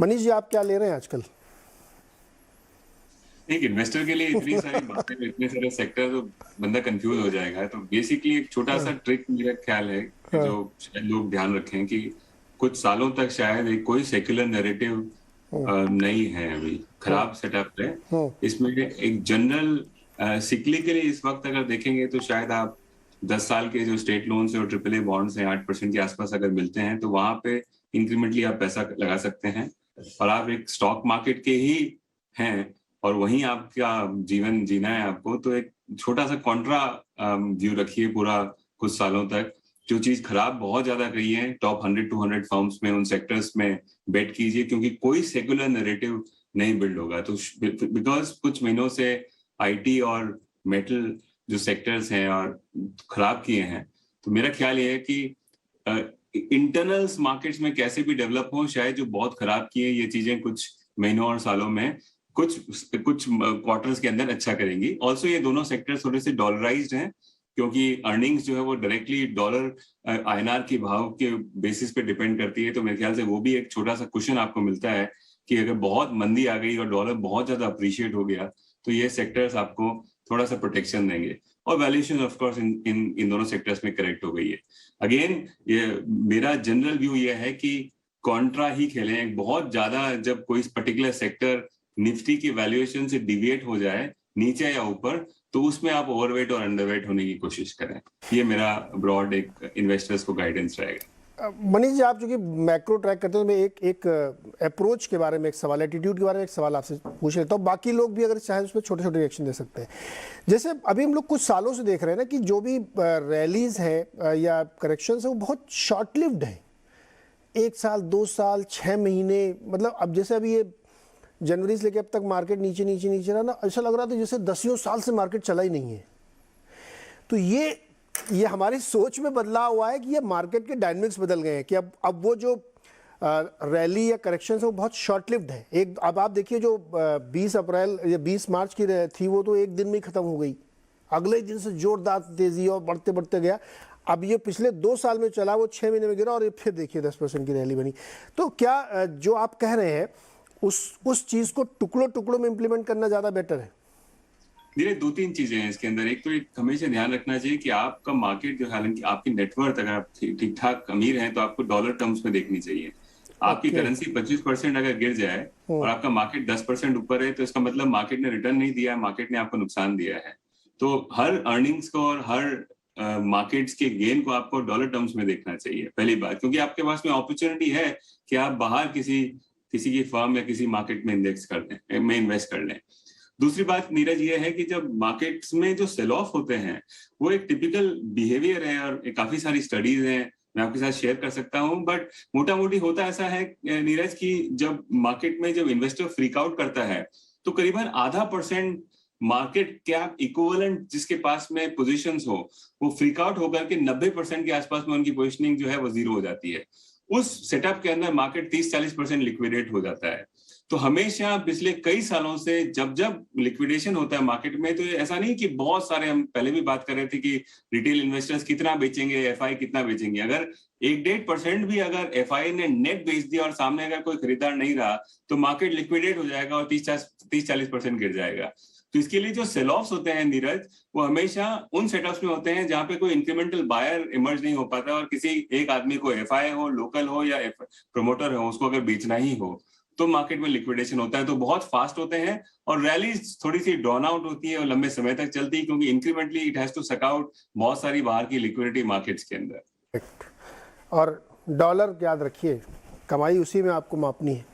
मनीष जी, आप क्या ले रहे हैं आजकल? एक इन्वेस्टर के लिए इतनी सारी बातें, इतने सारे सेक्टर, तो बंदा कंफ्यूज हो जाएगा। तो बेसिकली एक छोटा सा हाँ। ट्रिक मेरा ख्याल है कि जो हाँ। शायद लोग ध्यान रखें कि कुछ सालों तक शायद एक कोई सेक्युलर नैरेटिव नहीं है, अभी हाँ। खराब सेटअप है। हाँ। इसमें एक जनरल सिक्लिकली इस वक्त अगर देखेंगे तो शायद आप 10 साल के जो स्टेट लोन्स और ट्रिपल ए बॉन्ड्स हैं 8% के आसपास अगर मिलते हैं तो वहां पे इंक्रीमेंटली आप पैसा लगा सकते हैं। और आप एक स्टॉक मार्केट के ही हैं और वहीं आपका जीवन जीना है आपको, तो एक छोटा सा कॉन्ट्रा व्यू रखिए पूरा कुछ सालों तक। जो चीज खराब बहुत ज्यादा गई है टॉप 100-200 फर्म्स में, उन सेक्टर्स में बेट कीजिए, क्योंकि कोई सेकुलर नैरेटिव नहीं बिल्ड होगा। तो बिकॉज कुछ महीनों से आईटी और मेटल जो सेक्टर्स हैं और खराब किए हैं, तो मेरा ख्याल ये है कि इंटरनल्स मार्केट्स में कैसे भी डेवलप हो, शायद जो बहुत खराब किए ये चीजें कुछ महीनों और सालों में कुछ कुछ क्वार्टर्स के अंदर अच्छा करेंगी। ऑल्सो ये दोनों सेक्टर थोड़े से डॉलराइज्ड हैं, क्योंकि अर्निंग्स जो है वो डायरेक्टली डॉलर आईएनआर के भाव के बेसिस पे डिपेंड करती है। तो मेरे ख्याल से वो भी एक छोटा सा क्वेश्चन आपको मिलता है कि अगर बहुत मंदी आ गई और डॉलर बहुत ज्यादा अप्रिशिएट हो गया तो ये सेक्टर्स आपको थोड़ा सा प्रोटेक्शन देंगे। और वैल्यूएशन ऑफ कोर्स इन इन इन दोनों सेक्टर्स में करेक्ट हो गई है। अगेन ये मेरा जनरल व्यू ये है कि कॉन्ट्रा ही खेलें। बहुत ज्यादा जब कोई पर्टिकुलर सेक्टर निफ्टी की वैल्यूएशन से डिविएट हो जाए नीचे या ऊपर, तो उसमें आप ओवरवेट और अंडरवेट होने की कोशिश करें। ये मेरा ब्रॉड एक इन्वेस्टर्स को गाइडेंस रहेगा। मनीष जी, आप जो कि मैक्रो ट्रैक करते हैं तो मैं एक एक अप्रोच के बारे में एक सवाल, एटीट्यूड के बारे में एक सवाल आपसे पूछ लेता हूँ। बाकी लोग भी अगर चाहे उसमें छोटे छोटे रिएक्शन दे सकते हैं। जैसे अभी हम लोग कुछ सालों से देख रहे हैं ना कि जो भी रैलीज है या करेक्शंस है वो बहुत शॉर्ट लिव्ड है। 1 साल, 2 साल, 6 महीने, मतलब अब जैसे अभी ये जनवरी से लेकर अब तक मार्केट नीचे नीचे नीचे रहा ना, ऐसा लग रहा था जैसे 10 साल से मार्केट चला ही नहीं है। तो ये हमारी सोच में बदलाव हुआ है कि ये मार्केट के डायनामिक्स बदल गए हैं कि अब वो जो रैली या करेक्शन है वो बहुत शॉर्ट लिव्ड है। एक अब आप देखिए जो 20 अप्रैल या 20 मार्च की थी वो तो एक दिन में ही खत्म हो गई। अगले दिन से जोरदार तेजी और बढ़ते बढ़ते गया। अब ये पिछले 2 साल में चला वो 6 महीने में गिरा और ये फिर देखिए 10% की रैली बनी। तो क्या जो आप कह रहे हैं उस चीज को टुकड़ों टुकड़ों में इंप्लीमेंट करना ज्यादा बेटर है? धीरे दो तीन चीजें हैं इसके अंदर। एक तो एक हमेशा ध्यान रखना चाहिए कि आपका मार्केट जो, हालांकि आपकी नेटवर्थ अगर आप ठीक ठाक अमीर हैं तो आपको डॉलर टर्म्स में देखनी चाहिए। आपकी ओके। करेंसी 25% अगर गिर जाए और आपका मार्केट 10% ऊपर है, तो इसका मतलब मार्केट ने रिटर्न नहीं दिया है, मार्केट ने आपको नुकसान दिया है। तो हर अर्निंग्स को और हर मार्केट्स के गेन को आपको डॉलर टर्म्स में देखना चाहिए, पहली बात। क्योंकि आपके पास में अपॉर्चुनिटी है कि आप बाहर किसी किसी की फर्म या किसी मार्केट में इंडेक्स कर लें, में इन्वेस्ट कर लें। दूसरी बात नीरज ये है कि जब मार्केट्स में जो सेल ऑफ होते हैं वो एक टिपिकल बिहेवियर है और काफी सारी स्टडीज हैं, मैं आपके साथ शेयर कर सकता हूं। बट मोटा मोटी होता ऐसा है नीरज की जब मार्केट में जब इन्वेस्टर फ्रीक आउट करता है तो करीबन आधा परसेंट मार्केट कैप इक्विवेलेंट जिसके पास में पोजीशंस हो, वो फ्रीक आउट होकर के 90% के आसपास में उनकी पोजिशनिंग जो है वो जीरो हो जाती है। उस सेटअप के अंदर मार्केट 30-40% लिक्विडेट हो जाता है। तो हमेशा पिछले कई सालों से जब जब लिक्विडेशन होता है मार्केट में, तो ऐसा नहीं कि बहुत सारे, हम पहले भी बात कर रहे थे कि रिटेल इन्वेस्टर्स कितना बेचेंगे, एफआई कितना बेचेंगे। अगर 1-1.5% भी अगर एफआई ने नेट बेच दिया और सामने अगर कोई खरीदार नहीं रहा तो मार्केट लिक्विडेट हो जाएगा और 30-40% गिर जाएगा। तो इसके लिए जो सेल ऑफ्स होते हैं नीरज, वो हमेशा उन सेटअप्स में होते हैं जहां पे कोई इंक्रीमेंटल बायर इमर्ज नहीं हो पाता और किसी एक आदमी को एफआई हो, लोकल हो या प्रमोटर हो, उसको अगर बेचना ही हो तो मार्केट में लिक्विडेशन होता है। तो बहुत फास्ट होते हैं और रैलीज थोड़ी सी ड्रॉन आउट होती है और लंबे समय तक चलती है, क्योंकि incrementally it has to suck out बहुत सारी बाहर की लिक्विडिटी मार्केट्स के अंदर। और डॉलर याद रखिए, कमाई उसी में आपको मापनी है।